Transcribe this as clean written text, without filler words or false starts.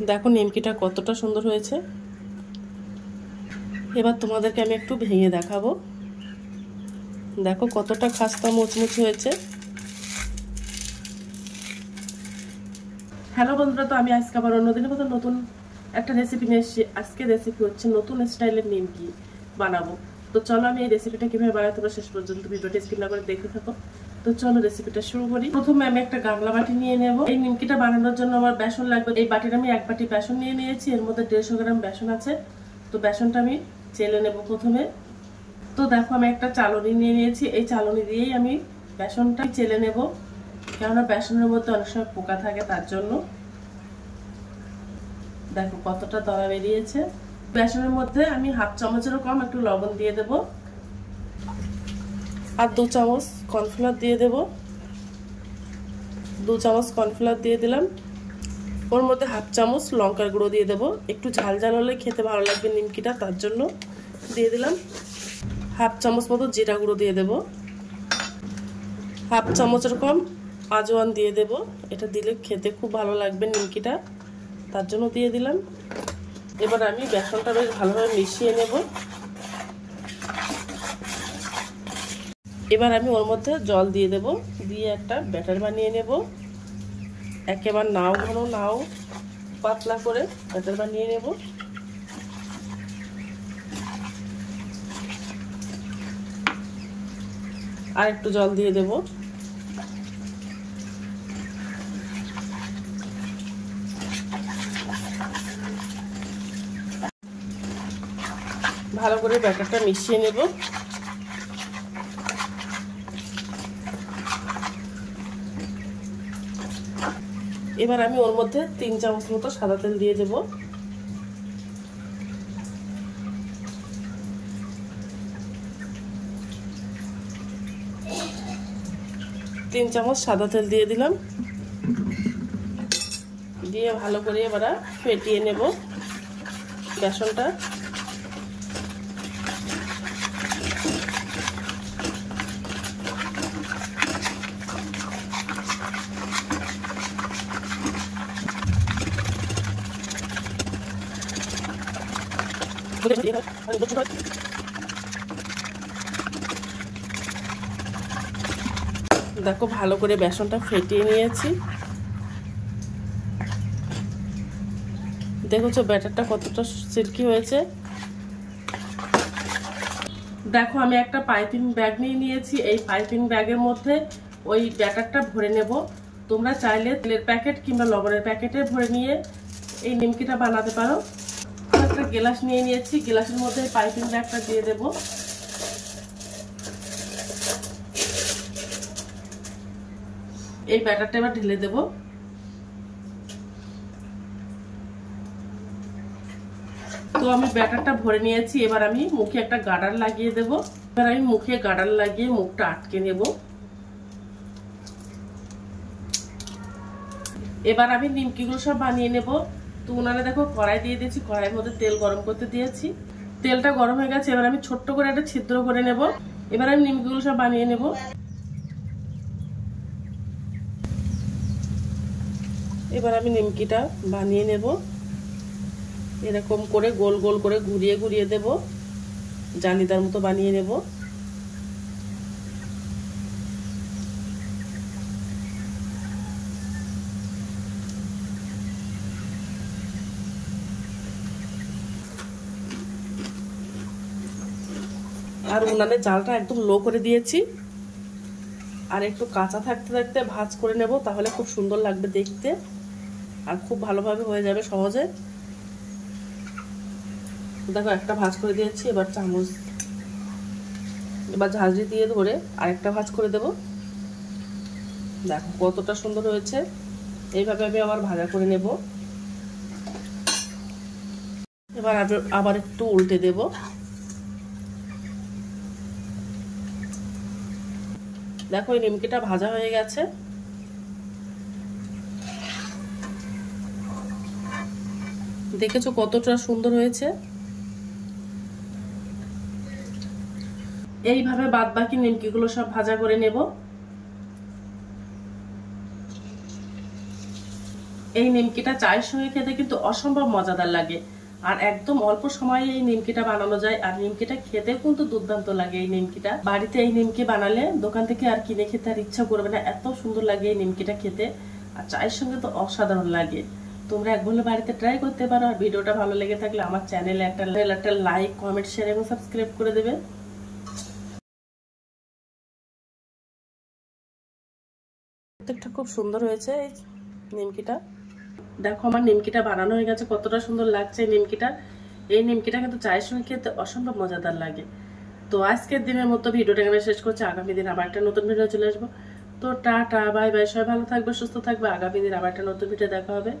দেখো নিমকিটা কতটা সুন্দর হয়েছে। এবার তোমাদেরকে আমি একটু ভেঙে দেখাবো। দেখো কতটা খাস্তা মুচমুচ হয়েছে। হ্যালো বন্ধুরা, তো আমি আজকে আবার অন্যদিনের মতো নতুন একটা রেসিপি নিয়ে এসেছি। আজকে রেসিপি হচ্ছে নতুন স্টাইলের নিমকি বানাবো। তো চলো আমি এই রেসিপিটা কিভাবে বানাই তোমরা শেষ পর্যন্ত ভিডিওটা স্কিপ না করে দেখতে থাকো। তো চলো রেসিপিটা শুরু করি। প্রথমে আমি একটা গামলা বাটি নিয়ে নেব। এই নিমকিটা বানানোর জন্য আমার বেসন লাগবে। এই বাটির আমি এক বাটি বেসন নিয়ে নিয়েছি, এর মধ্যে 150 গ্রাম বেসন আছে। তো বেসনটা আমি চেলে নেব প্রথমে। তো দেখো আমি একটা চালনি নিয়ে নিয়েছি, এই চালনি দিয়েই আমি বেসনটা চেলে নেব, কেননা বেসনের মধ্যে অনেক সময় পোকা থাকে তার জন্য। দেখো কতটা দলা বেরিয়েছে। বেসনের মধ্যে আমি হাফ চামচেরও কম একটু লবণ দিয়ে দেব, আর 2 চামচ কর্নফ্লাওয়ার দিয়ে দেব। 2 চামচ কর্নফ্লাওয়ার দিয়ে দিলাম। ওর মধ্যে হাফ চামচ লঙ্কার গুঁড়ো দিয়ে দেব, একটু ঝাল ঝাল হলে খেতে ভালো লাগবে নিমকিটা, তার জন্য দিয়ে দিলাম। হাফ চামচ মতো জিরা গুঁড়ো দিয়ে দেব, হাফ চামচের কম আজওয়ান দিয়ে দেব। এটা দিলে খেতে খুব ভালো লাগবে নিমকিটা, তার জন্য দিয়ে দিলাম। এবার আমি বেসনটা বেশ ভালোভাবে মিশিয়ে নেব। এবার আমি ওর মধ্যে জল দিয়ে দেব, দিয়ে একটা ব্যাটার বানিয়ে নেব। একেবারে নাও ঘন নাও পাতলা করে ব্যাটার বানিয়ে নেব। আর একটু জল দিয়ে দেব। ভালো করে ব্যাটারটা মিশিয়ে নেব। এবার আমি ওর মধ্যে 3 চামচ মতো সাদা তেল দিয়ে দেব। তিন চামচ সাদা তেল দিয়ে দিলাম, দিয়ে ভালো করে এবার ফেটিয়ে নেব বেসনটা। দেখো ভালো করে বেসনটা ফেটিয়ে নিয়েছি। দেখো ব্যাটারটা কতটা সিল্কি হয়েছে। দেখো আমি একটা পাইপিং ব্যাগ নিয়ে নিয়েছি, এই পাইপিং ব্যাগের মধ্যে ওই ব্যাটারটা ভরে নেব। তোমরা চাইলে তেলের প্যাকেট কিংবা লবণের প্যাকেটে ভরে নিয়ে এই নিমকিটা বানাতে পারো। একটা গ্লাস নিয়ে নিয়েছি, গ্লাসের মধ্যে পাইপিং ব্যাগটা দিয়ে দেব। এই ব্যাটারটা এবার ঢেলে দেব। তো আমি ব্যাটারটা ভরে নিয়েছি, এবার আমি মুখে একটা গার্ডার লাগিয়ে দেব। এবার আমি মুখে গার্ডার লাগিয়ে মুখটা আটকে নেব। এবার আমি নিমকিগুলো সব বানিয়ে নেব। তো উনানে দেখো কড়াই দিয়ে দিয়েছি, কড়াইয়ের মধ্যে তেল গরম করতে দিয়েছি। তেলটা গরম হয়ে গেছে, এবার আমি ছোট্ট করে একটা ছিদ্র করে নেব। এবার আমি নিমকিগুলো সব বানিয়ে নেব। এবার আমি নিমকিটা বানিয়ে নেব, এরকম করে গোল গোল করে ঘুরিয়ে ঘুরিয়ে দেব, জালিদার মতো বানিয়ে নেব। আর উনানে জালটা একদম লো করে দিয়েছি, আর একটু কাঁচা থাকতে থাকতে ভাজ করে নেব, তাহলে খুব সুন্দর লাগবে দেখতে আর খুব ভালোভাবে হয়ে যাবে সহজে। দেখো একটা ভাজ করে দিয়েছি, এবার চামচ এবার ঝাঁঝরি দিয়ে ধরে আরেকটা ভাজ করে দেব। দেখো কতটা সুন্দর হয়েছে। এইভাবে আমি আবার ভাজা করে নেব। এবার আবার একটু উল্টে দেব। দেখো এই নিমকিটা ভাজা হয়ে গেছে। দেখেছো কতটা সুন্দর হয়েছে। এইভাবে বাদ বাকি নিমকিগুলো সব ভাজা করে নেব। এই নিমকিটা চায়ের সঙ্গে খেতে কিন্তু অসম্ভব মজাদার লাগে, আর একদম অল্প সময়ে এই নিমকিটা বানানো যায়। আর নিমকিটা খেতেও কিন্তু দুর্দান্ত লাগে। এই নিমকিটা বাড়িতে এই নিমকি বানালে দোকান থেকে আর কিনে খেতে আর ইচ্ছা করবে না, এত সুন্দর লাগে এই নিমকিটা খেতে। আর চায়ের সঙ্গে তো অসাধারণ লাগে। তোমরা একবার বাড়িতে ট্রাই করতে পারো। আর ভিডিওটা ভালো লেগে থাকলে আমার চ্যানেলে একটা লাইক, কমেন্ট, শেয়ার এবং সাবস্ক্রাইব করে দেবে। প্রত্যেকটা খুব সুন্দর হয়েছে এই নিমকিটা। দেখো আমার নিমকিটা বানানো হয়ে গেছে, কতটা সুন্দর লাগছে নিমকিটা। এই নিমকিটা কিন্তু চায়ের সঙ্গে খেতে অসম্ভব মজাদার লাগে। তো আজকের দিনের মতো ভিডিওটা এখানে শেষ করছি। আগামী দিন আবার একটা নতুন ভিডিও চলে আসবো। তো টাটা, বাই বাই, সবাই ভালো থাকবে, সুস্থ থাকবে। আগামী দিন আবার একটা নতুন ভিডিও দেখা হবে।